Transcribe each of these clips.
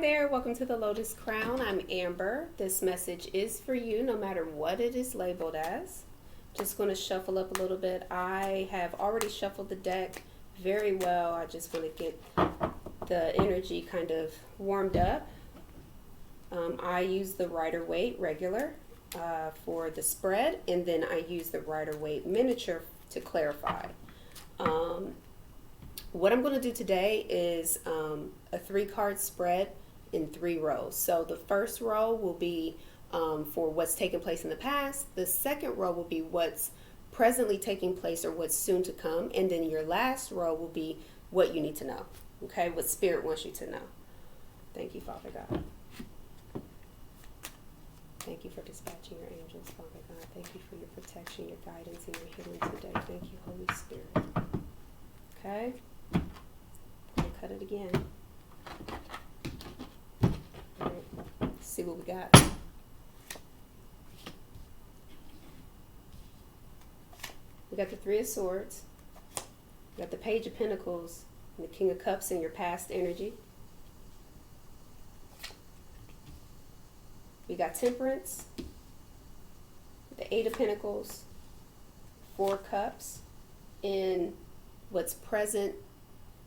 there, welcome to the Lotus Crown. I'm Amber. This message is for you no matter what it is labeled as. Just going to shuffle up a little bit. I have already shuffled the deck very well. I just want to get the energy kind of warmed up. I use the Rider-Waite regular for the spread, and then I use the Rider-Waite miniature to clarify. What I'm going to do today is a 3-card spread in 3 rows. So the first row will be for what's taken place in the past. The second row will be what's presently taking place or what's soon to come. And then your last row will be what you need to know. Okay, what Spirit wants you to know. Thank you, Father God. Thank you for dispatching your angels, Father God. Thank you for your protection, your guidance, and your healing today. Thank you, Holy Spirit. Okay. Cut it again. All right. Let's see what we got. We got the 3 of Swords. We got the Page of Pentacles and the King of Cups in your past energy. We got Temperance, the 8 of Pentacles, 4 Cups in what's present,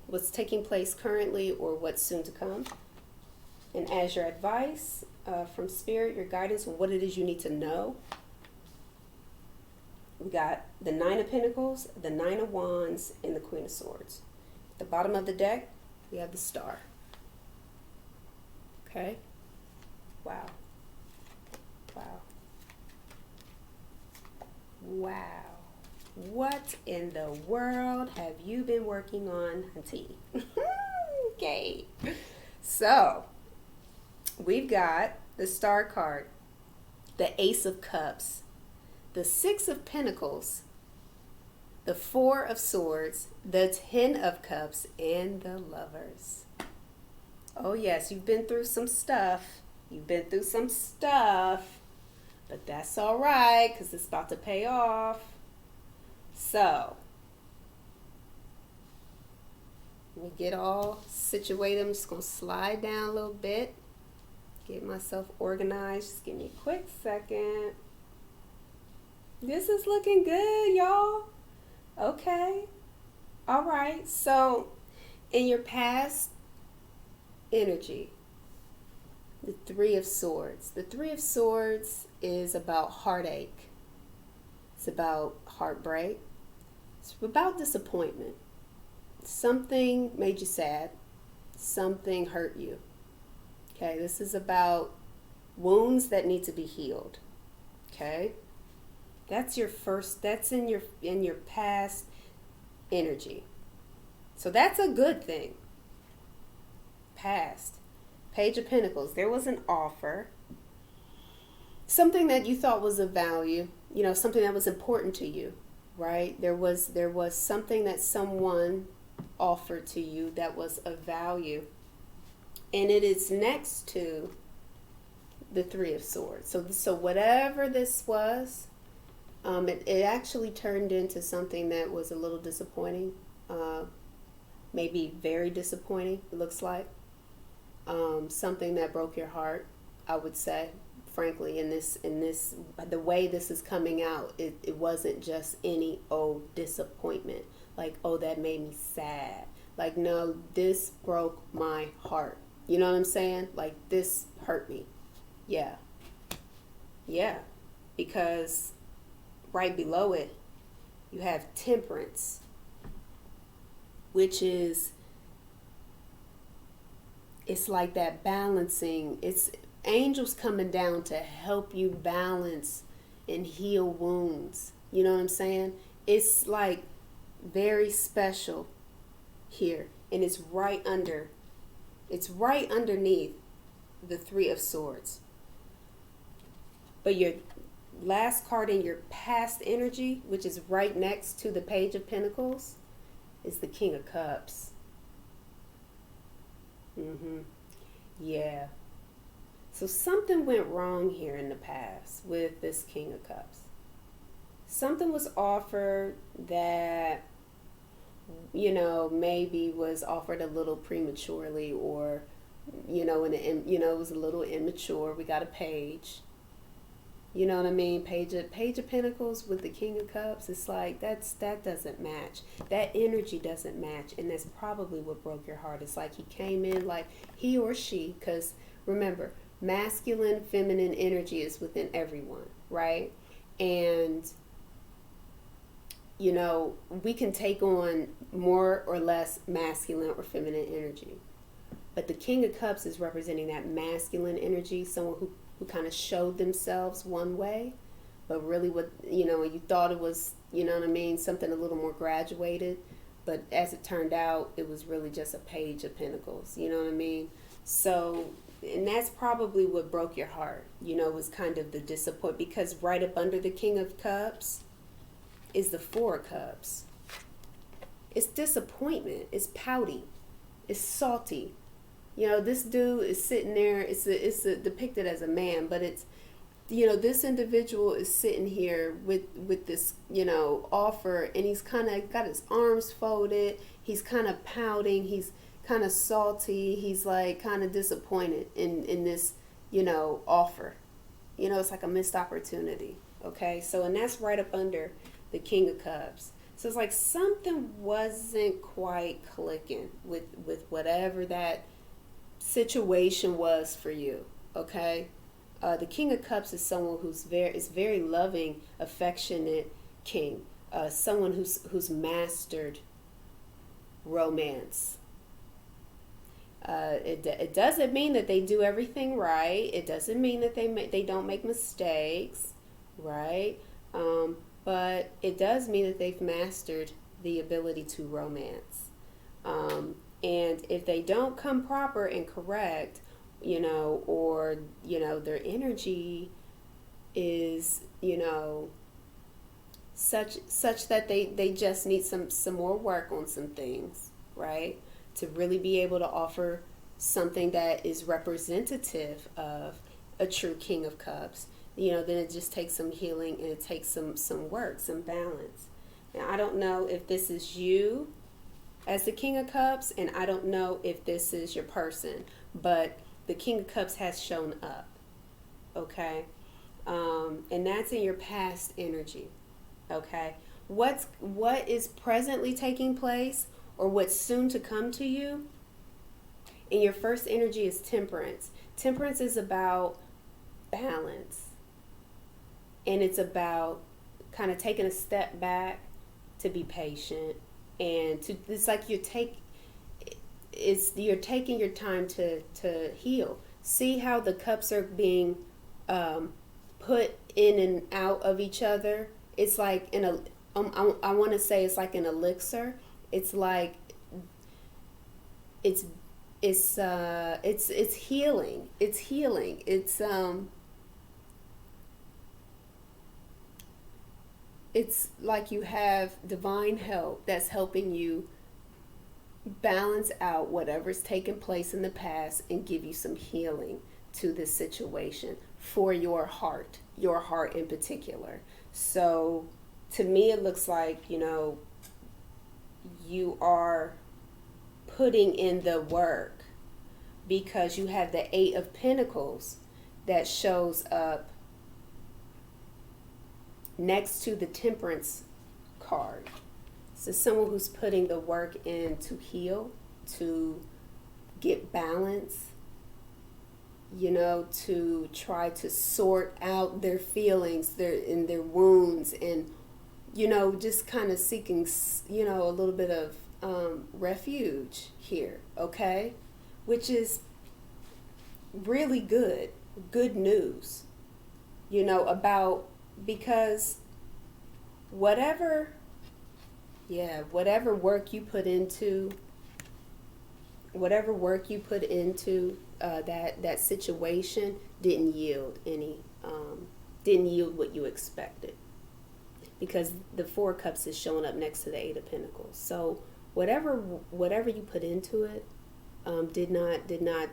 what's taking place currently, or what's soon to come. And as your advice from Spirit, your guidance on what it is you need to know, we got the 9 of Pentacles, the 9 of Wands, and the Queen of Swords. At the bottom of the deck, we have the Star. Okay? Wow. Wow. Wow. What in the world have you been working on, Hunty? Okay. So, we've got the Star card, the Ace of Cups, the 6 of Pentacles, the 4 of Swords, the 10 of Cups, and the Lovers. Oh yes, you've been through some stuff. You've been through some stuff. But that's all right, because it's about to pay off. So, let me get all situated. I'm just going to slide down a little bit. Get myself organized. Just give me a quick second. This is looking good, y'all. Okay. All right. So, in your past energy, the 3 of Swords. The 3 of Swords is about heartache. It's about heartbreak. It's about disappointment. Something made you sad. Something hurt you. Okay, this is about wounds that need to be healed. Okay? That's your first, that's in your past energy. So that's a good thing. Past. Page of Pentacles. There was an offer. Something that you thought was of value. You know, something that was important to you, right? There was something that someone offered to you that was of value. And it is next to the 3 of Swords. So whatever this was, it actually turned into something that was a little disappointing. Maybe very disappointing, it looks like. Something that broke your heart, I would say. Frankly, in this, the way this is coming out, it wasn't just any old disappointment. Like, oh, that made me sad. Like, no, this broke my heart. You know what I'm saying? Like, this hurt me. Yeah. Yeah. Because right below it, you have Temperance, which is, it's like that balancing. It's angels coming down to help you balance and heal wounds. You know what I'm saying? It's like very special here. And it's right underneath the 3 of Swords. But your last card in your past energy, which is right next to the Page of Pentacles, is the King of Cups. Yeah. So something went wrong here in the past with this King of Cups. Something was offered that, you know, maybe was offered a little prematurely, or and it was a little immature. We got a page. You know what I mean? Page of Pentacles with the King of Cups. It's like that doesn't match. That energy doesn't match, and that's probably what broke your heart. It's like he came in like he or she, because remember, masculine, feminine energy is within everyone, right? And we can take on more or less masculine or feminine energy. But the King of Cups is representing that masculine energy, someone who kind of showed themselves one way, but really you thought it was, something a little more graduated. But as it turned out, it was really just a page of pentacles, you know what I mean? So, and that's probably what broke your heart, was kind of the disappointment, because right up under the King of Cups is the Four of Cups. It's disappointment. It's pouty. It's salty. This dude is sitting there. It's depicted as a man, but it's, this individual is sitting here with this, offer, and he's kind of got his arms folded. He's kind of pouting. He's kind of salty. He's like kind of disappointed in this, offer. It's like a missed opportunity. Okay, so, and that's right up under the King of Cups. So it's like something wasn't quite clicking with whatever that situation was for you. Okay, the King of Cups is someone who's very loving, affectionate king, someone who's mastered romance. It doesn't mean that they do everything right. It doesn't mean that they don't make mistakes, right? But it does mean that they've mastered the ability to romance. And if they don't come proper and correct, or, their energy is, such that they just need some more work on some things, right? To really be able to offer something that is representative of a true King of Cups, then it just takes some healing, and it takes some work, some balance. Now, I don't know if this is you as the King of Cups, and I don't know if this is your person, but the King of Cups has shown up, okay? And that's in your past energy, okay? What is presently taking place, or what's soon to come to you, in your first energy is Temperance. Temperance is about balance, and it's about kind of taking a step back to be patient, and it's like you're taking your time to heal. See how the cups are being put in and out of each other. It's like I want to say it's like an elixir. It's like it's healing. It's healing. It's like you have divine help that's helping you balance out whatever's taken place in the past and give you some healing to this situation for your heart in particular. So to me, it looks like, you are putting in the work, because you have the Eight of Pentacles that shows up next to the Temperance card. So someone who's putting the work in to heal, to get balance, to try to sort out their feelings, their wounds, and just kind of seeking a little bit of refuge here, okay? Which is really good news, about, because whatever work you put into that situation didn't yield what you expected, because the Four of Cups is showing up next to the Eight of Pentacles. So whatever you put into it did not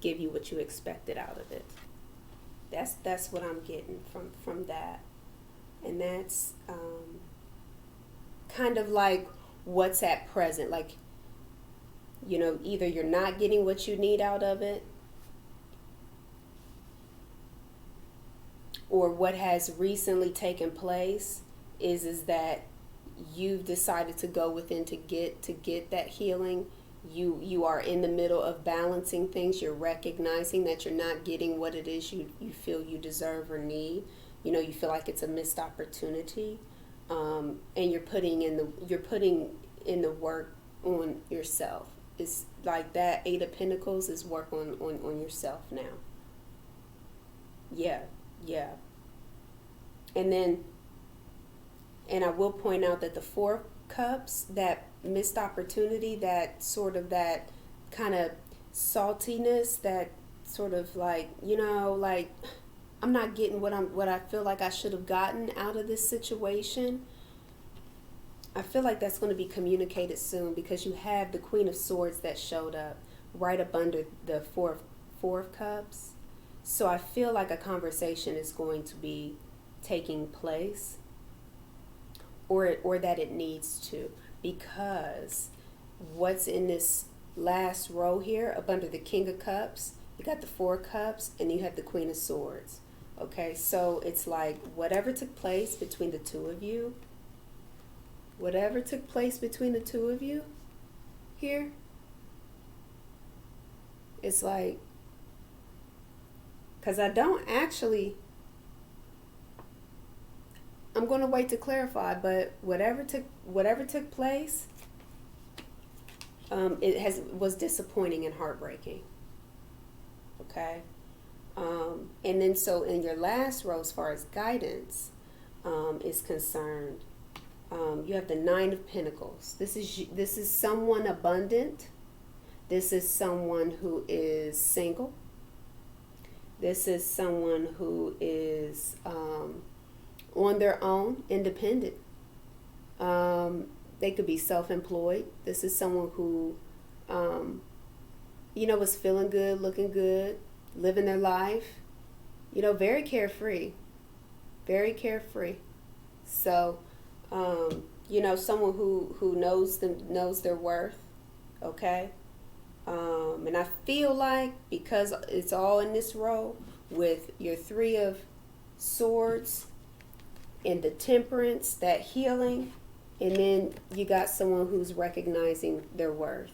give you what you expected out of it. That's what I'm getting from that. And that's kind of like what's at present. Like You know, either you're not getting what you need out of it, or what has recently taken place is that you've decided to go within to get that healing. You are in the middle of balancing things. You're recognizing that you're not getting what it is you feel you deserve or need. You know, you feel like it's a missed opportunity, and you're putting in the work on yourself. It's like that Eight of Pentacles is work on yourself now. Yeah. And I will point out that the Four of Cups, that missed opportunity, that sort of, that kind of saltiness, that sort of like, you know, like, I'm not getting what I feel like I should have gotten out of this situation. I feel like that's going to be communicated soon, because you have the Queen of Swords that showed up right up under the Four of Cups. So I feel like a conversation is going to be taking place, or that it needs to, because what's in this last row here up under the King of Cups, you got the Four of Cups and you have the Queen of Swords. Okay, so it's like whatever took place between the two of you, here, it's like, because I don't actually, I'm going to wait to clarify, but whatever took place, was disappointing and heartbreaking. Okay, and then so in your last row, as far as guidance is concerned, you have the Nine of Pentacles. This is someone abundant. This is someone who is single. This is someone who is on their own, independent. They could be self-employed. This is someone who, you know, was feeling good, looking good, living their life. You know, very carefree. So, you know, someone who knows their worth. Okay. And I feel like, because it's all in this row with your Three of Swords and the Temperance, that healing, and then you got someone who's recognizing their worth.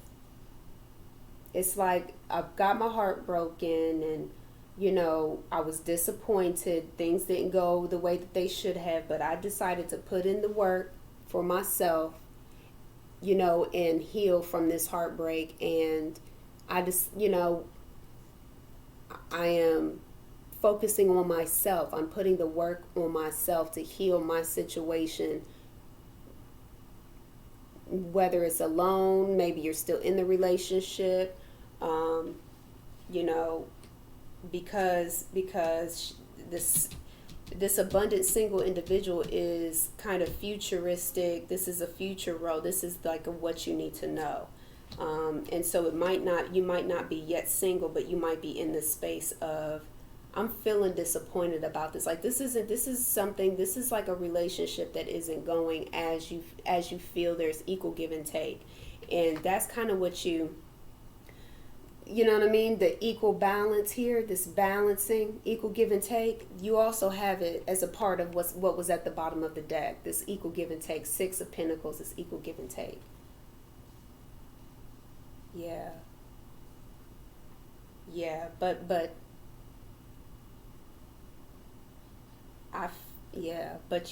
It's like, I've got my heart broken, and, you know, I was disappointed. Things didn't go the way that they should have, but I decided to put in the work for myself, you know, and heal from this heartbreak. And I just, you know, I am focusing on myself. I'm putting the work on myself to heal my situation, whether it's alone, maybe you're still in the relationship, you know, because this abundant single individual is kind of futuristic. This is a future role. This is like what you need to know. And so you might not be yet single, but you might be in the space of, I'm feeling disappointed about this. Like, this is like a relationship that isn't going as you feel. There's equal give and take. And that's kind of what you know what I mean? The equal balance here, this balancing, equal give and take. You also have it as a part of what was at the bottom of the deck. This equal give and take. Six of Pentacles is equal give and take. Yeah. But but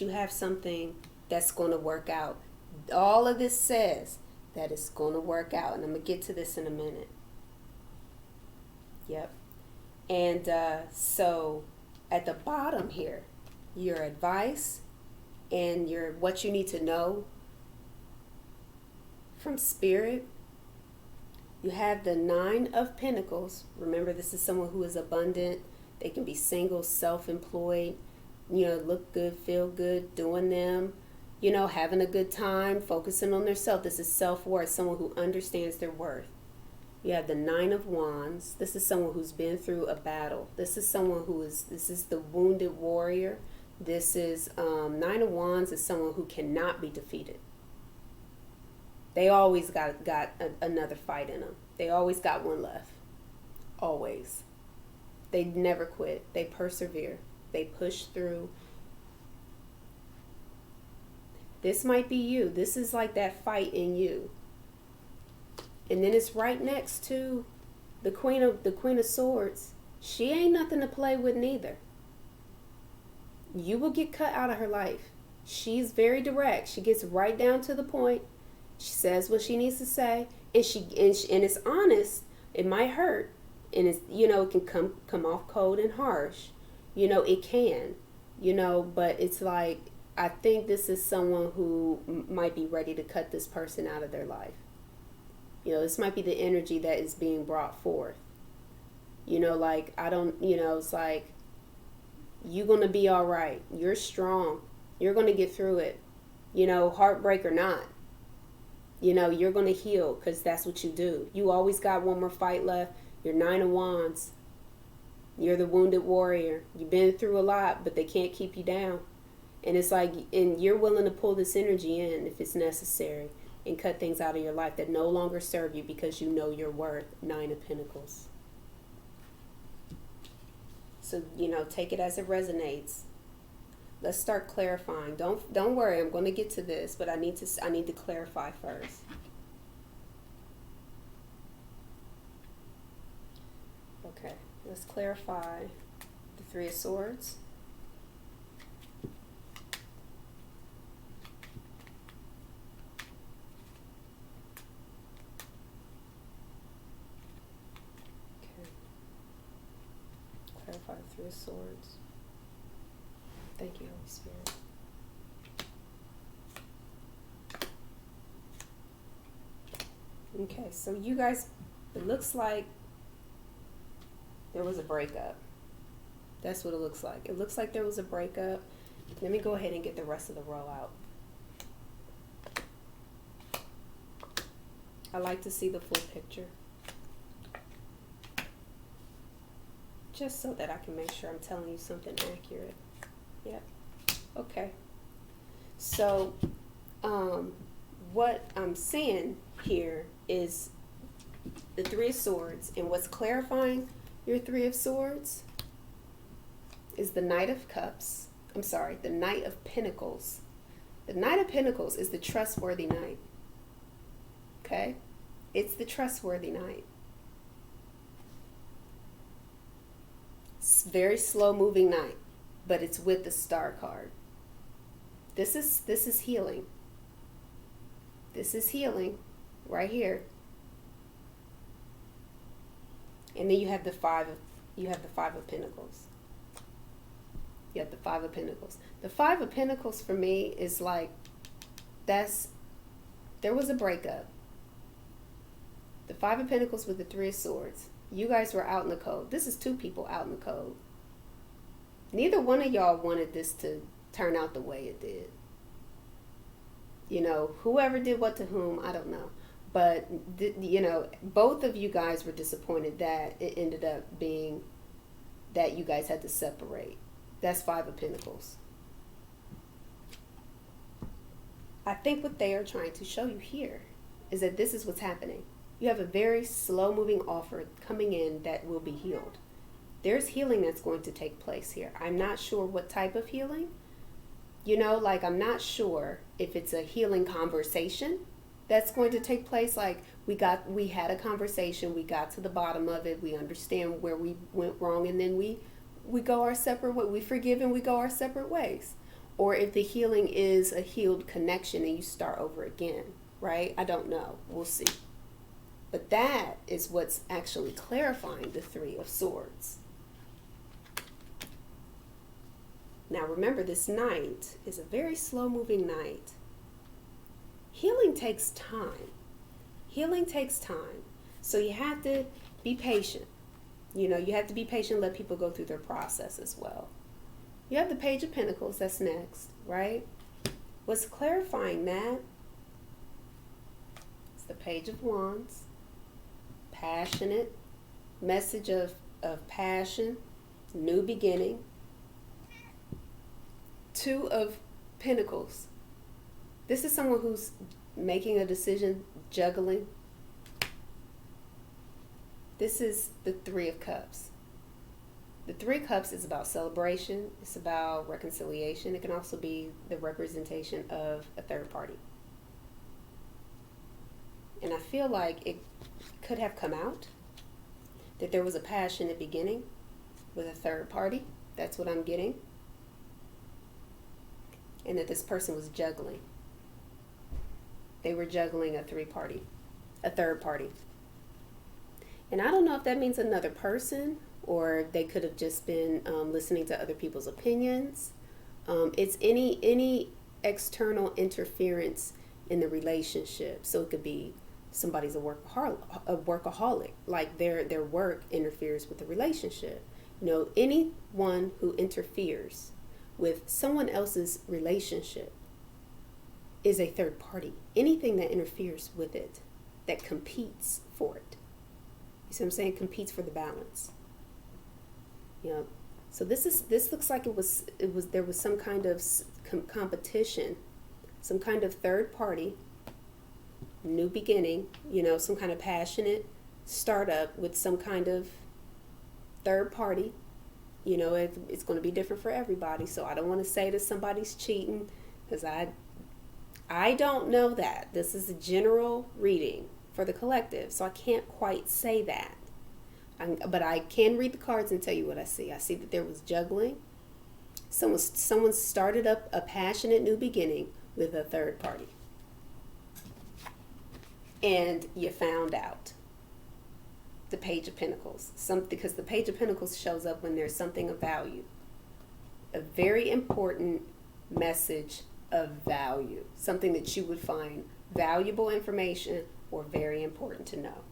you have something that's going to work out. All of this says that it's going to work out, and I'm going to get to this in a minute. Yep. And so at the bottom here, your advice and what you need to know from Spirit. You have the Nine of Pentacles. Remember, this is someone who is abundant. They can be single, self-employed, you know, look good, feel good, doing them, you know, having a good time, focusing on themselves. This is self-worth, someone who understands their worth. You have the Nine of Wands. This is someone who's been through a battle. This is the wounded warrior. This is, Nine of Wands is someone who cannot be defeated. They always got another fight in them. They always got one left. Always. They never quit. They persevere. They push through. This might be you. This is like that fight in you. And then it's right next to the Queen of Swords. She ain't nothing to play with neither. You will get cut out of her life. She's very direct. She gets right down to the point. She says what she needs to say, and it's honest. It might hurt, and it's, it can come off cold and harsh. It can, but it's like, I think this is someone who might be ready to cut this person out of their life. This might be the energy that is being brought forth. Like, I don't, it's like, you're going to be all right. You're strong. You're going to get through it. Heartbreak or not. You're going to heal, because that's what you do. You always got one more fight left. You're 9 of Wands. You're the wounded warrior. You've been through a lot, but they can't keep you down. And it's like, and you're willing to pull this energy in if it's necessary and cut things out of your life that no longer serve you, because you know your worth. 9 of Pentacles. So, take it as it resonates. Let's start clarifying. Don't worry, I'm going to get to this, but I need to clarify first. Okay, let's clarify the 3 of Swords. Okay. Clarify the 3 of Swords. Thank you, Holy Spirit. Okay, so you guys, it looks like there was a breakup. That's what it looks like. It looks like there was a breakup. Let me go ahead and get the rest of the roll out. I like to see the full picture, just so that I can make sure I'm telling you something accurate. Yep. Okay. So, what I'm seeing here is the 3 of Swords, and what's clarifying your 3 of Swords is the Knight of Cups. I'm sorry, the Knight of Pentacles. The Knight of Pentacles is the trustworthy knight. Okay? It's the trustworthy knight. It's very slow-moving knight, but it's with the Star card. This is healing. This is healing right here. And then you have the 5 of Pentacles. You have the 5 of Pentacles. The 5 of Pentacles for me is like, there was a breakup. The 5 of Pentacles with the 3 of Swords. You guys were out in the cold. This is 2 people out in the cold. Neither one of y'all wanted this to turn out the way it did. Whoever did what to whom, I don't know. But, both of you guys were disappointed that it ended up being that you guys had to separate. That's 5 of Pentacles. I think what they are trying to show you here is that this is what's happening. You have a very slow-moving offer coming in that will be healed. There's healing that's going to take place here. I'm not sure what type of healing. I'm not sure if it's a healing conversation that's going to take place. Like, we had a conversation, we got to the bottom of it, we understand where we went wrong, and then we go our separate way. We forgive and we go our separate ways. Or if the healing is a healed connection and you start over again, right? I don't know. We'll see. But that is what's actually clarifying the 3 of Swords. Now remember, this knight is a very slow-moving knight. Healing takes time. Healing takes time. So you have to be patient. You have to be patient, let people go through their process as well. You have the Page of Pentacles, that's next, right? What's clarifying that? It's the Page of Wands. Passionate. Message of passion. New beginning. 2 of Pentacles. This is someone who's making a decision, juggling. This is the Three of Cups. The Three of Cups is about celebration. It's about reconciliation. It can also be the representation of a third party. And I feel like it could have come out that there was a passionate beginning with a third party. That's what I'm getting. And that this person was juggling. They were juggling a third party. And I don't know if that means another person, or they could have just been listening to other people's opinions. It's any external interference in the relationship. So it could be somebody's a workaholic, like their work interferes with the relationship. You know, anyone who interferes with someone else's relationship is a third party. Anything that interferes with it, that competes for it. You see what I'm saying? Competes for the balance. You know, so this looks like there was some kind of competition, some kind of third party, new beginning, you know, some kind of passionate startup with some kind of third party. You know, it's going to be different for everybody. So I don't want to say that somebody's cheating, because I don't know that. This is a general reading for the collective, so I can't quite say that. But I can read the cards and tell you what I see. I see that there was juggling. Someone started up a passionate new beginning with a third party. And you found out. The Page of Pentacles. Because the Page of Pentacles shows up when there's something of value. A very important message of value. Something that you would find valuable information or very important to know.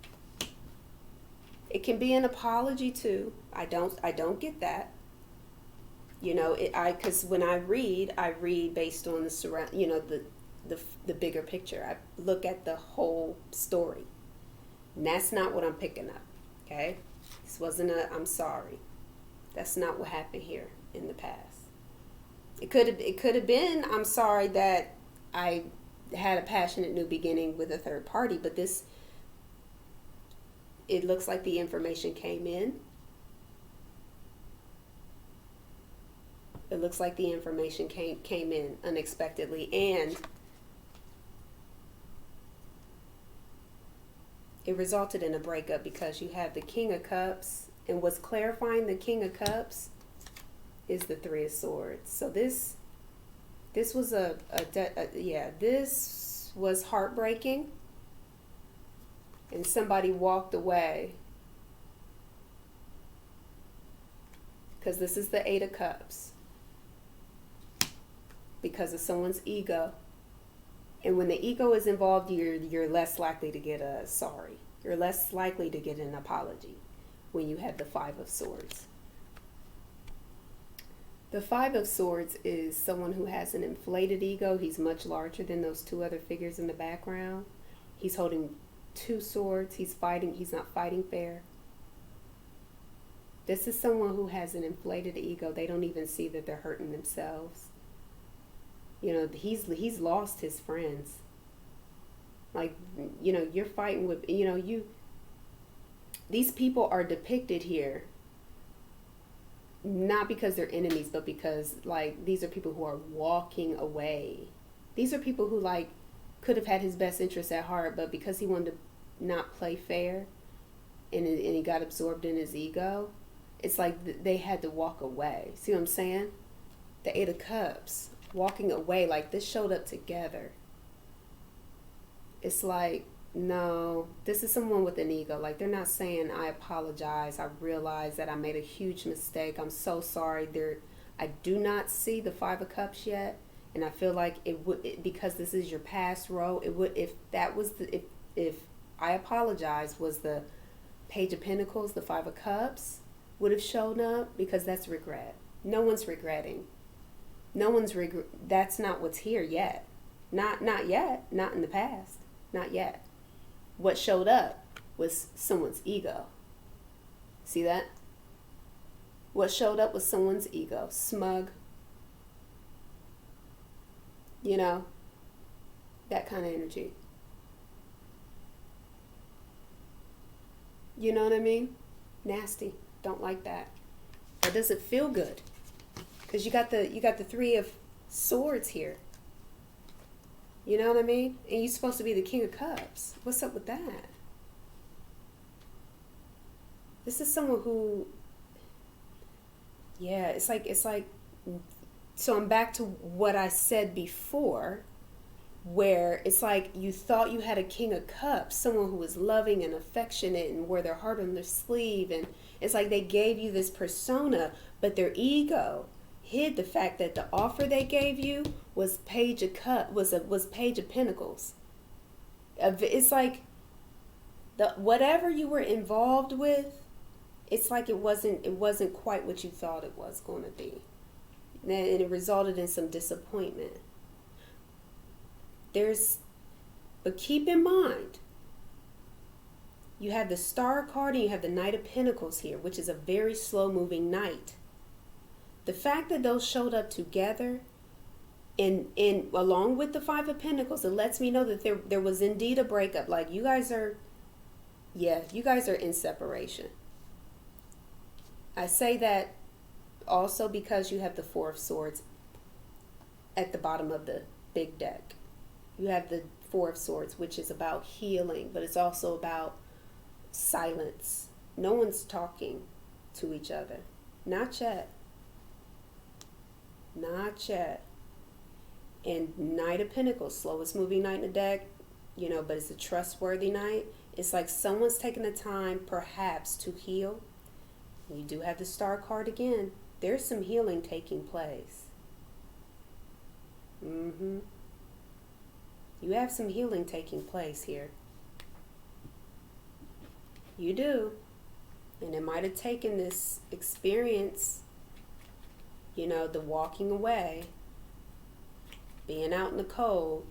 It can be an apology too. I don't get that. You know, because when I read based on the bigger picture. I look at the whole story. And that's not what I'm picking up. Okay? This wasn't I'm sorry. That's not what happened here in the past. It could have been I'm sorry that I had a passionate new beginning with a third party, but it looks like the information came in. It looks like the information came in unexpectedly, and it resulted in a breakup because you have the King of Cups, and what's clarifying the King of Cups is the Three of Swords. So this was this was heartbreaking, and somebody walked away because this is the Eight of Cups, because of someone's ego. And when the ego is involved, you're less likely to get a sorry. You're less likely to get an apology when you have the Five of Swords. The Five of Swords is someone who has an inflated ego. He's much larger than those two other figures in the background. He's holding two swords. He's not fighting fair. This is someone who has an inflated ego. They don't even see that they're hurting themselves. You know, he's lost his friends. Like, you know, you're fighting with, you know, these people are depicted here not because they're enemies, but because, like, these are people who are walking away. These are people who, like, could have had his best interests at heart, but because he wanted to not play fair and he got absorbed in his ego, it's like they had to walk away. See what I'm saying? The Eight of Cups. Walking away, like this showed up together. It's like, no, this is someone with an ego. Like, they're not saying, I apologize, I realize that I made a huge mistake, I'm so sorry. I do not see the Five of Cups yet, and I feel like because this is your past role, it would, if I apologize was the Page of Pentacles, the Five of Cups would have shown up, because that's regret. No one's regretting. That's not what's here yet. Not yet. Not in the past. Not yet. What showed up was someone's ego. See that? What showed up was someone's ego. Smug. You know? That kind of energy. You know what I mean? Nasty. Don't like that. That doesn't feel good. Because you got the Three of Swords here. You know what I mean? And you're supposed to be the King of Cups. What's up with that? This is someone who, yeah, it's like, so I'm back to what I said before, where it's like you thought you had a King of Cups, someone who was loving and affectionate and wore their heart on their sleeve, and it's like they gave you this persona, but their ego hid the fact that the offer they gave you was Page of Pentacles. It's like whatever you were involved with, it's like it wasn't quite what you thought it was going to be, and it resulted in some disappointment. But keep in mind, you have the Star card and you have the Knight of Pentacles here, which is a very slow moving knight. The fact that those showed up together in along with the Five of Pentacles, it lets me know that there was indeed a breakup. Like you guys are in separation. I say that also because you have the Four of Swords at the bottom of the big deck. You have the Four of Swords, which is about healing, but it's also about silence. No one's talking to each other. Not yet. Not yet. And Knight of Pentacles, slowest moving knight in the deck, but it's a trustworthy knight. It's like someone's taking the time, perhaps, to heal. You do have the Star card again. There's some healing taking place. You have some healing taking place here. You do. And it might have taken this experience, the walking away, being out in the cold,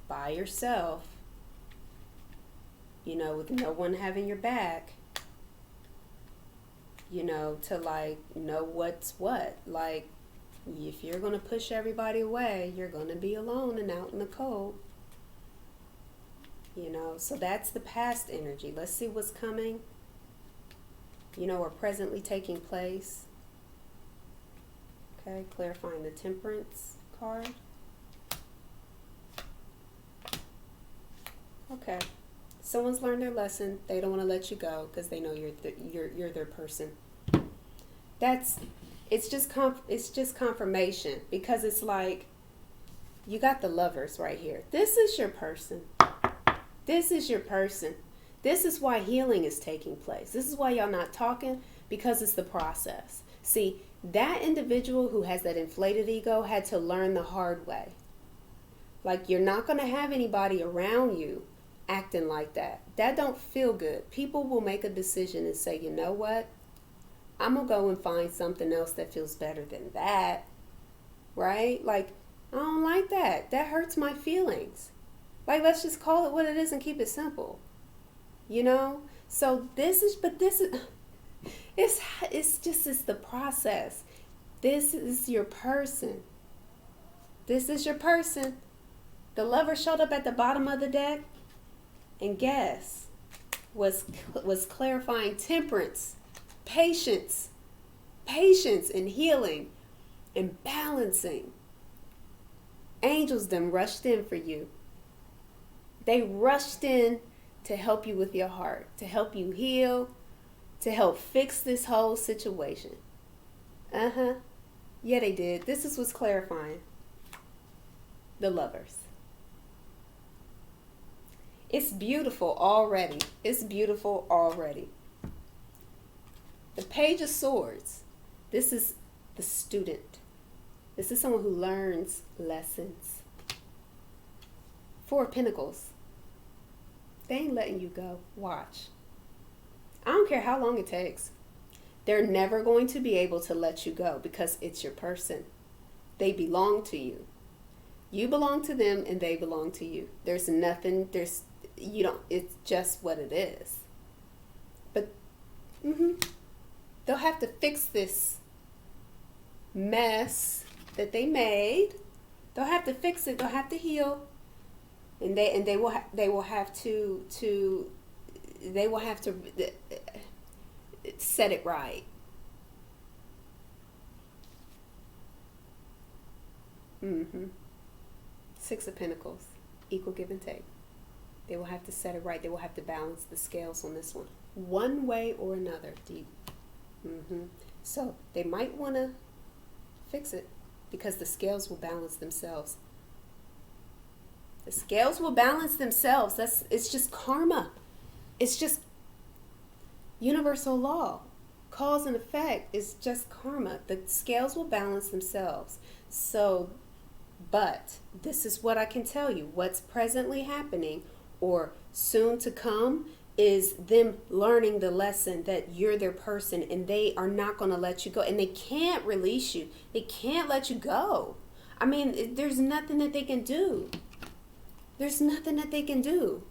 by yourself, with no one having your back, to like know what's what. Like, if you're going to push everybody away, you're going to be alone and out in the cold. So that's the past energy. Let's see what's coming, or presently taking place. Okay, clarifying the Temperance card. Okay, someone's learned their lesson. They don't want to let you go because they know you're their person. It's just confirmation, because it's like you got the Lovers right here. This is your person. This is your person. This is why healing is taking place. This is why y'all not talking, because it's the process. See, that individual who has that inflated ego had to learn the hard way. Like, you're not going to have anybody around you acting like that. That don't feel good. People will make a decision and say, you know what? I'm going to go and find something else that feels better than that. Right? Like, I don't like that. That hurts my feelings. Like, let's just call it what it is and keep it simple. So it's the process. This is your person. This is your person. The Lover showed up at the bottom of the deck, and guess was clarifying Temperance, patience and healing and balancing. Angels them rushed in for you. They rushed in to help you with your heart, to help you heal, to help fix this whole situation. Yeah, they did. This is what's clarifying. The Lovers. It's beautiful already. It's beautiful already. The Page of Swords. This is the student. This is someone who learns lessons. Four of Pentacles. They ain't letting you go. Watch. I don't care how long it takes. They're never going to be able to let you go because it's your person. They belong to you. You belong to them and they belong to you. It's just what it is. But they'll have to fix this mess that they made. They'll have to fix it. They'll have to heal. and they will have to set it right. Six of Pentacles, equal give and take. They will have to set it right. They will have to balance the scales on this one way or another. Deep. So they might want to fix it, because the scales will balance themselves. The scales will balance themselves. It's just karma. It's just universal law. Cause and effect is just karma. The scales will balance themselves. So, but this is what I can tell you. What's presently happening or soon to come is them learning the lesson that you're their person, and they are not going to let you go, and they can't release you. They can't let you go. I mean, there's nothing that they can do. There's nothing that they can do.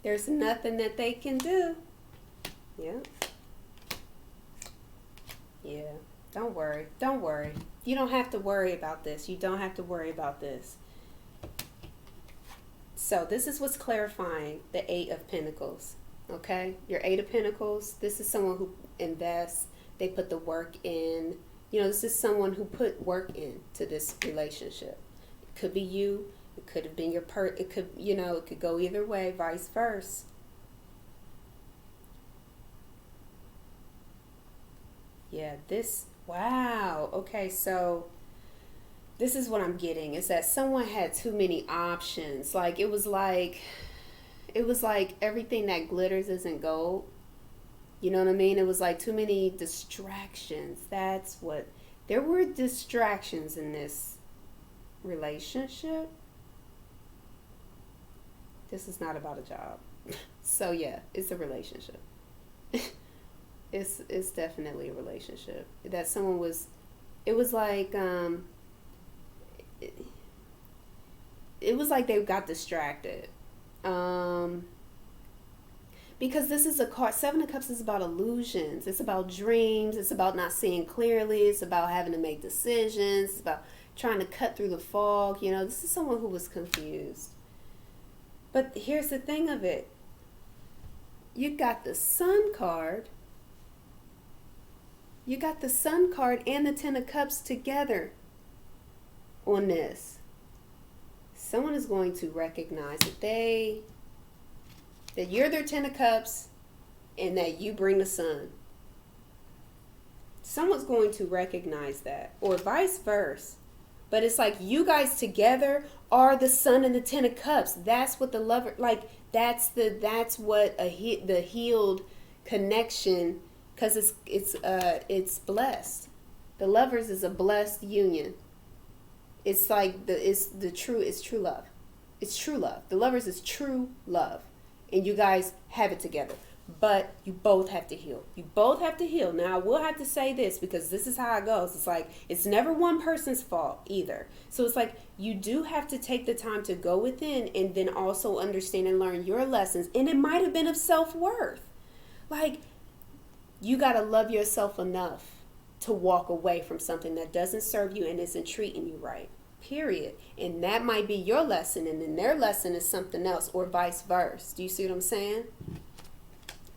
There's nothing that they can do. Yeah. Yeah. Don't worry. Don't worry. You don't have to worry about this. You don't have to worry about this. So this is what's clarifying the Eight of Pentacles. Okay? Your Eight of Pentacles, this is someone who invests. They put the work in. You know, this is someone who put work into this relationship. It could be you. It could have been your it could, you know, it could go either way, vice versa. Yeah, wow. Okay, so this is what I'm getting, is that someone had too many options. Like, it was like everything that glitters isn't gold. You know what I mean? It was like too many distractions. There were distractions in this relationship. This is not about a job. So yeah, it's a relationship. It's definitely a relationship. That someone was, it was like they got distracted. Because this is a card, Seven of Cups is about illusions. It's about dreams. It's about not seeing clearly. It's about having to make decisions. It's about trying to cut through the fog. You know, this is someone who was confused. But here's the thing of it. You got the Sun card. You got the Sun card and the Ten of Cups together on this. Someone is going to recognize that you're their Ten of Cups and that you bring the Sun. Someone's going to recognize that, or vice versa. But it's like you guys together are the Sun and the Ten of Cups. That's what the lover, like, that's what the healed connection, because it's blessed. The Lovers is a blessed union. It's like it's true love. It's true love. The Lovers is true love, and you guys have it together. But you both have to heal. You both have to heal. Now, I will have to say this, because this is how it goes. It's like, it's never one person's fault either. So it's like, you do have to take the time to go within and then also understand and learn your lessons. And it might have been of self-worth. Like, you got to love yourself enough to walk away from something that doesn't serve you and isn't treating you right. Period. And that might be your lesson, and then their lesson is something else, or vice versa. Do you see what I'm saying?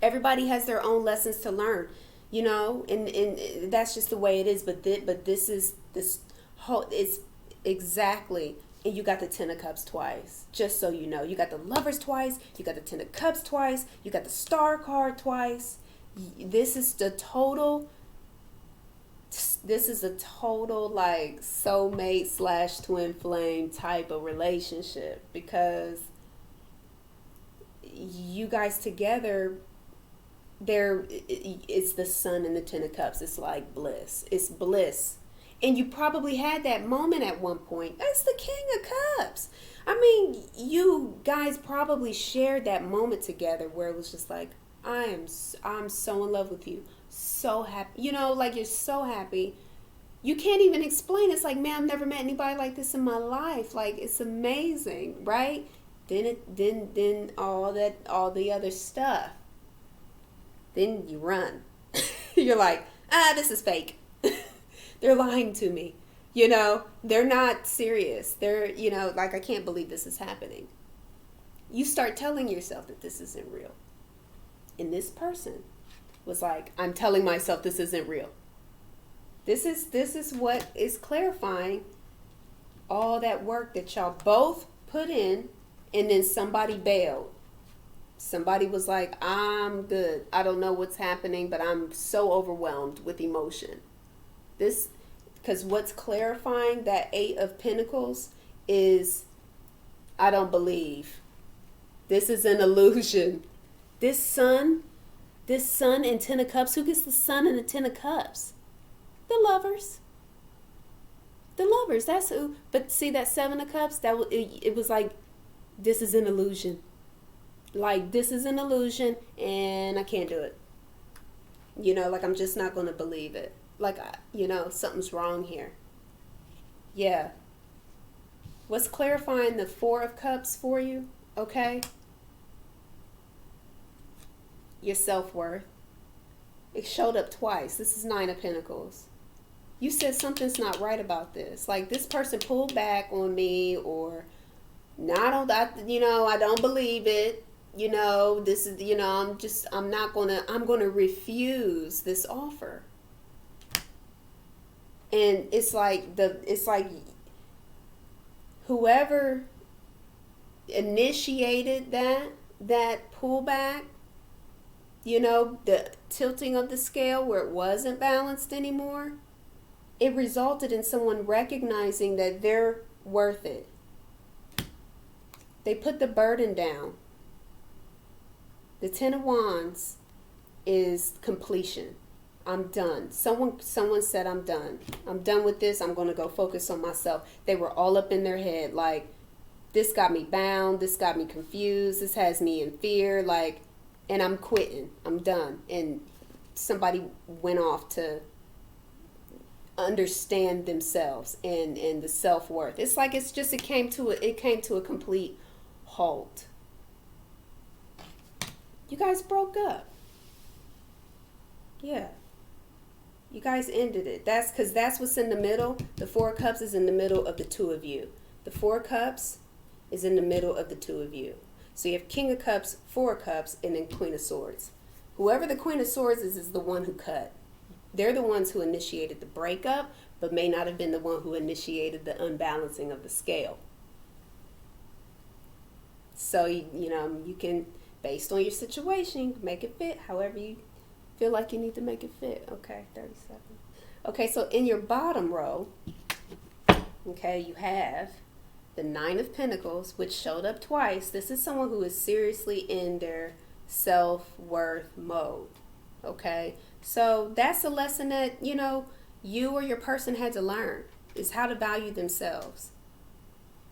Everybody has their own lessons to learn, you know, and that's just the way it is. But this whole, it's exactly, and you got the Ten of Cups twice, just so you know. You got the Lovers twice, you got the Ten of Cups twice, you got the Star card twice. This is a total like soulmate / twin flame type of relationship, because you guys together, it's the Sun and the Ten of Cups. It's like bliss. It's bliss. And you probably had that moment at one point. That's the King of Cups. I mean, you guys probably shared that moment together where it was just like, I'm so in love with you. So happy. You know, like, you're so happy. You can't even explain. It's like, man, I've never met anybody like this in my life. Like, it's amazing, right? Then all the other stuff. Then you run. You're like, this is fake. They're lying to me. You know, they're not serious. They're, you know, like, I can't believe this is happening. You start telling yourself that this isn't real. And this person was like, I'm telling myself this isn't real. This is what is clarifying all that work that y'all both put in, and then somebody bailed. Somebody was like, I'm good. I don't know what's happening, but I'm so overwhelmed with emotion. This, because what's clarifying that 8 of Pentacles is, I don't believe. This is an illusion. This sun and 10 of Cups, who gets the Sun and the 10 of Cups? The lovers. The lovers, that's who. But see, that 7 of Cups, it was like, this is an illusion. Like, this is an illusion, and I can't do it. You know, like, I'm just not going to believe it. Like, you know, something's wrong here. Yeah. What's clarifying the 4 of Cups for you, okay? Your self-worth. It showed up twice. This is 9 of Pentacles. You said something's not right about this. Like, this person pulled back on me, or, no, I don't believe it. You know, this is, you know, I'm going to refuse this offer. And it's like whoever initiated that pullback, you know, the tilting of the scale where it wasn't balanced anymore, it resulted in someone recognizing that they're worth it. They put the burden down. The 10 of Wands is completion. I'm done. Someone said, I'm done. I'm done with this. I'm going to go focus on myself. They were all up in their head. Like, this got me bound. This got me confused. This has me in fear. Like, and I'm quitting. I'm done. And somebody went off to understand themselves and the self-worth. It's like, it came to a complete halt. You guys broke up. Yeah. You guys ended it. That's because that's what's in the middle. The 4 of Cups is in the middle of the 2 of you. The 4 of Cups is in the middle of the 2 of you. So you have King of Cups, 4 of Cups, and then Queen of Swords. Whoever the Queen of Swords is the one who cut. They're the ones who initiated the breakup, but may not have been the one who initiated the unbalancing of the scale. So, you know, you can, based on your situation, make it fit however you feel like you need to make it fit. Okay, 37. Okay, so in your bottom row, okay, you have the 9 of Pentacles, which showed up twice. This is someone who is seriously in their self-worth mode. Okay, so that's a lesson that, you know, you or your person had to learn, is how to value themselves.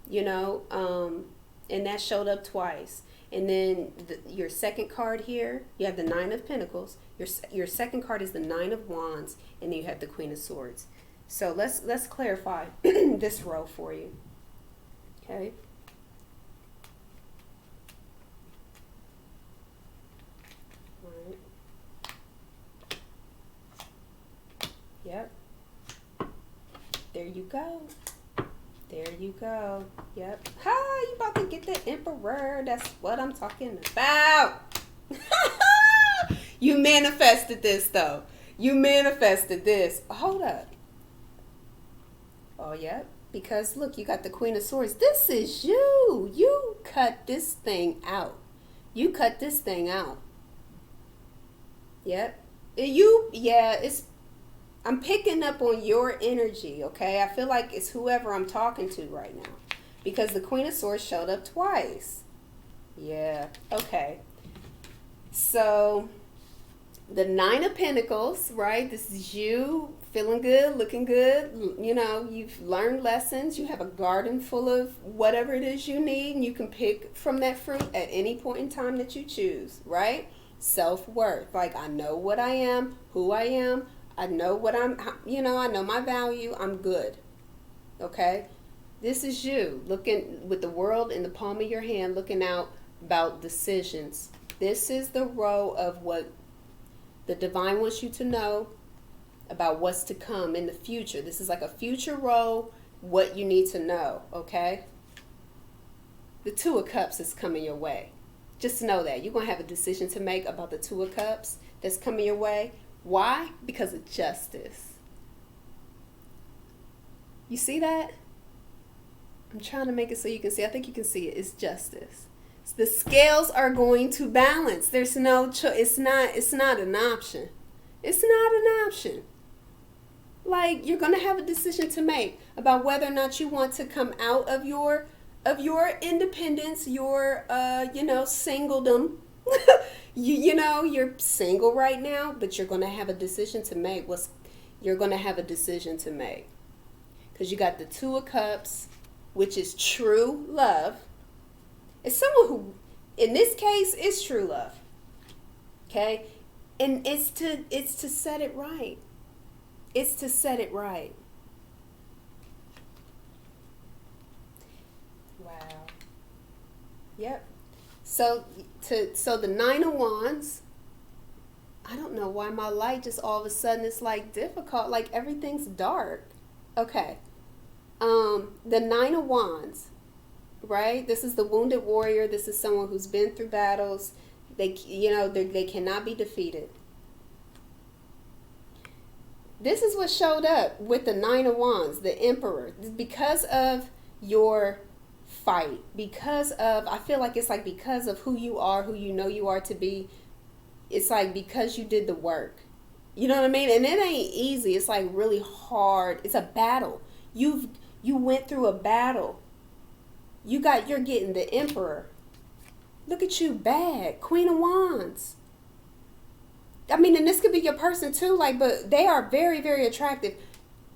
You know, and that showed up twice. And then your second card here, you have the 9 of Pentacles. Your second card is the 9 of Wands, and then you have the Queen of Swords. So let's clarify this row for you. Okay. All right. Yep. There you go. There you go. Yep. Ha! You about to get the Emperor. That's what I'm talking about. You manifested this, though. You manifested this. Hold up. Oh, yep. Because, look, you got the Queen of Swords. This is you. You cut this thing out. You cut this thing out. Yep. I'm picking up on your energy, okay? I feel like it's whoever I'm talking to right now. Because the Queen of Swords showed up twice. Yeah, okay. So, the 9 of Pentacles, right? This is you feeling good, looking good. You know, you've learned lessons. You have a garden full of whatever it is you need. And you can pick from that fruit at any point in time that you choose, right? Self-worth. Like, I know what I am, who I am. I know what I know my value. I'm good. Okay? This is you looking with the world in the palm of your hand, looking out about decisions. This is the row of what the divine wants you to know about what's to come in the future. This is like a future role, what you need to know, okay? The Two of Cups is coming your way. Just know that. You're going to have a decision to make about the Two of Cups that's coming your way. Why? Because of justice. You see that? I'm trying to make it so you can see. I think you can see it. It's justice. The scales are going to balance. There's no choice. It's not an option. It's not an option. Like, you're going to have a decision to make about whether or not you want to come out of your independence, your singledom. You're single right now, but you're going to have a decision to make. You're going to have a decision to make. Cuz you got the Two of Cups, which is true love. It's someone who, in this case, is true love. Okay? And it's to set it right. It's to set it right. Wow. Yep. So the Nine of Wands, I don't know why my light just all of a sudden is like difficult, like everything's dark. Okay. The Nine of Wands, right? This is the wounded warrior. This is someone who's been through battles. They cannot be defeated. This is what showed up with the Nine of Wands, the Emperor. Because of your fight, I feel like it's like because of who you are, who you know you are to be, it's like because you did the work. You know what I mean? And it ain't easy. It's like really hard. It's a battle. You went through a battle. You're getting the Emperor. Look at you, bad. Queen of Wands. I mean, and this could be your person too, but they are very, very attractive.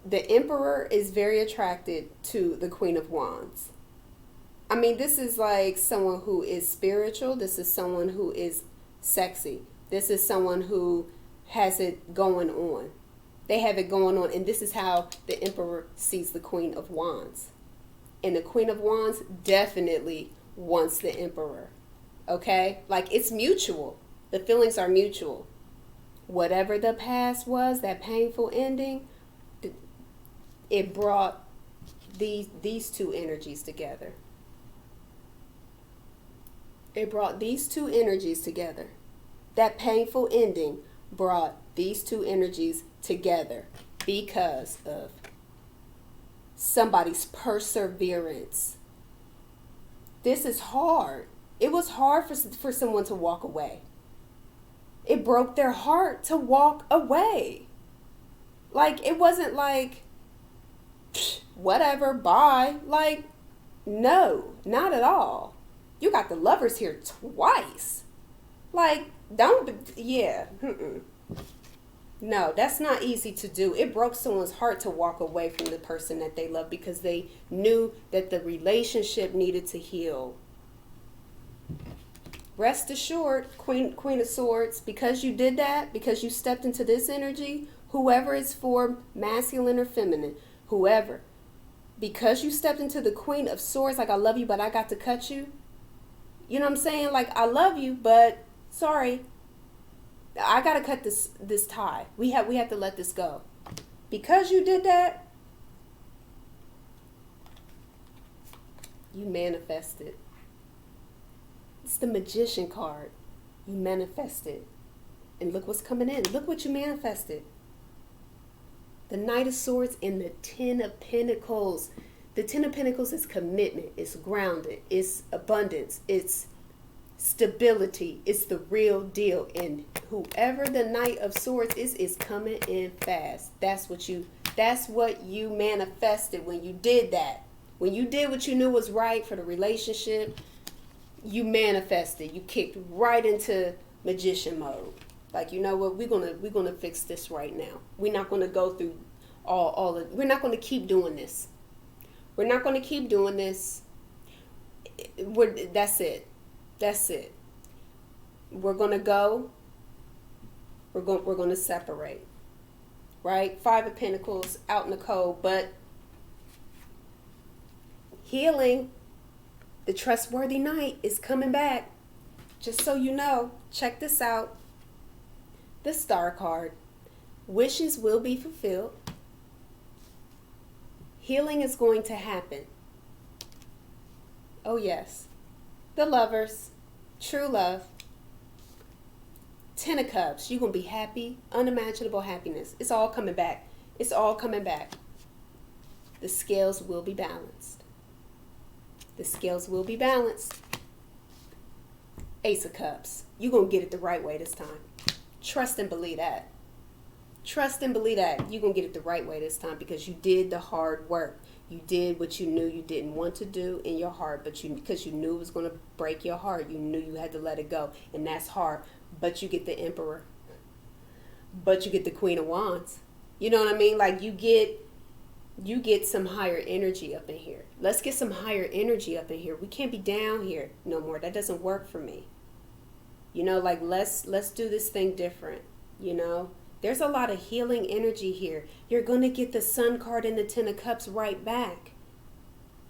The Emperor is very attracted to the Queen of Wands. I mean, this is like someone who is spiritual. This is someone who is sexy. This is someone who has it going on. They have it going on, and this is how the Emperor sees the Queen of Wands. And the Queen of Wands definitely wants the Emperor. Okay? Like, it's mutual. The feelings are mutual. Whatever the past was, that painful ending, it brought these two energies together. It brought these two energies together. That painful ending brought these two energies together because of somebody's perseverance. This is hard. It was hard for someone to walk away. It broke their heart to walk away. Like, it wasn't like, whatever, bye. Like, no, not at all. You got the Lovers here twice. Like, No, that's not easy to do. It broke someone's heart to walk away from the person that they love because they knew that the relationship needed to heal. Rest assured, Queen of Swords, because you did that, because you stepped into this energy, whoever is for masculine or feminine, whoever, because you stepped into the Queen of Swords, like, I love you, but I got to cut you. You know what I'm saying? Like, I love you, but sorry, I got to cut this tie. We have to let this go. Because you did that, you manifested. It's the Magician card. You manifested. And look what's coming in. Look what you manifested. The Knight of Swords and the Ten of Pentacles. The Ten of Pentacles is commitment. It's grounded. It's abundance. It's stability. It's the real deal. And whoever the Knight of Swords is coming in fast. That's what you manifested when you did that. When you did what you knew was right for the relationship, you manifested. You kicked right into magician mode. Like, you know what? We're gonna fix this right now. We're not gonna go through we're not gonna keep doing this. We're not gonna keep doing this. That's it. That's it. We're gonna go. We're gonna separate. Right? Five of Pentacles out in the cold, but healing. The trustworthy knight is coming back. Just so you know, check this out. The Star card. Wishes will be fulfilled. Healing is going to happen. Oh yes. The Lovers. True love. 10 of Cups. You're going to be happy. Unimaginable happiness. It's all coming back. It's all coming back. The scales will be balanced. The scales will be balanced. Ace of Cups. You're going to get it the right way this time. Trust and believe that. Trust and believe that you're going to get it the right way this time because you did the hard work. You did what you knew you didn't want to do in your heart, but because you knew it was going to break your heart, you knew you had to let it go, and that's hard. But you get the Emperor. But you get the Queen of Wands. You know what I mean? Like you get some higher energy up in here. Let's get some higher energy up in here. We can't be down here no more. That doesn't work for me. You know, like let's do this thing different, you know? There's a lot of healing energy here. You're going to get the Sun card and the 10 of Cups right back.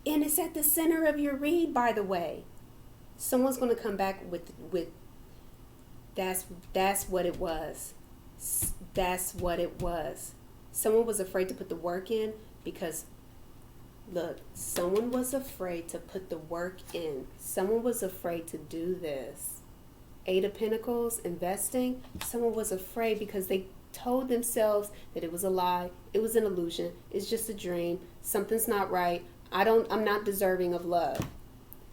And it's at the center of your read, by the way. Someone's going to come back with that's what it was. That's what it was. Someone was afraid to put the work in because, look, someone was afraid to put the work in. Someone was afraid to do this. 8 of Pentacles, investing. Someone was afraid because they told themselves that it was a lie. It was an illusion. It's just a dream. Something's not right. I'm not deserving of love.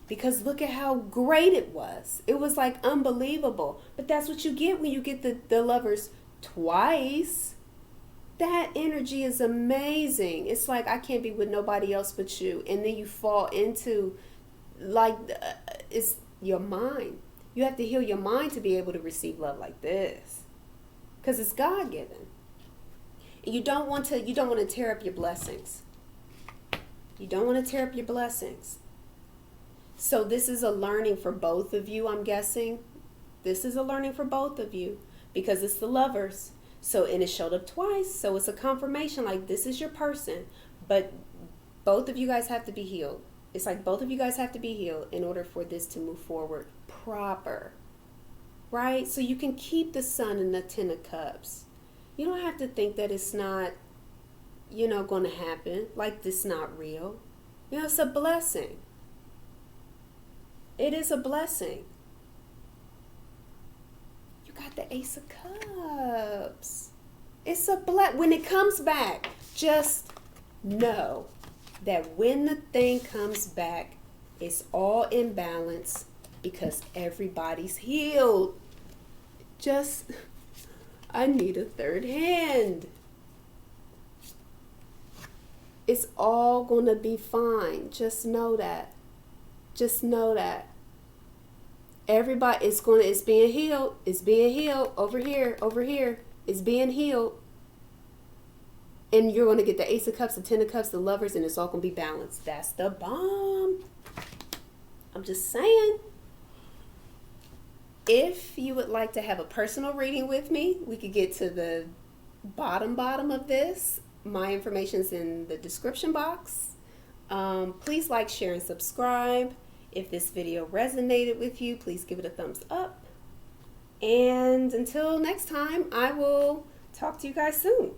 Because look at how great it was. It was like unbelievable. But that's what you get when you get the Lovers twice. That energy is amazing. It's like I can't be with nobody else but you. And then you fall into like it's your mind. You have to heal your mind to be able to receive love like this. Because it's God-given. And you don't want to tear up your blessings. You don't want to tear up your blessings. So this is a learning for both of you, I'm guessing. This is a learning for both of you. Because it's the Lovers. So, and it showed up twice. So it's a confirmation like this is your person. But both of you guys have to be healed. It's like both of you guys have to be healed in order for this to move forward proper. Right? So you can keep the Sun and the 10 of Cups. You don't have to think that it's not, going to happen. Like this not real. It's a blessing. It is a blessing. You got the Ace of Cups. It's a when it comes back, just know that when the thing comes back, it's all in balance because everybody's healed. I need a third hand. It's all going to be fine. Just know that. Just know that. Everybody, it's being healed. It's being healed over here. It's being healed. And you're going to get the Ace of Cups, the 10 of Cups, the Lovers, and it's all going to be balanced. That's the bomb. I'm just saying. If you would like to have a personal reading with me, we could get to the bottom of this. My information's in the description box. Please like, share, and subscribe. If this video resonated with you, please give it a thumbs up. And until next time, I will talk to you guys soon.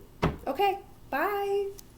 Okay, bye.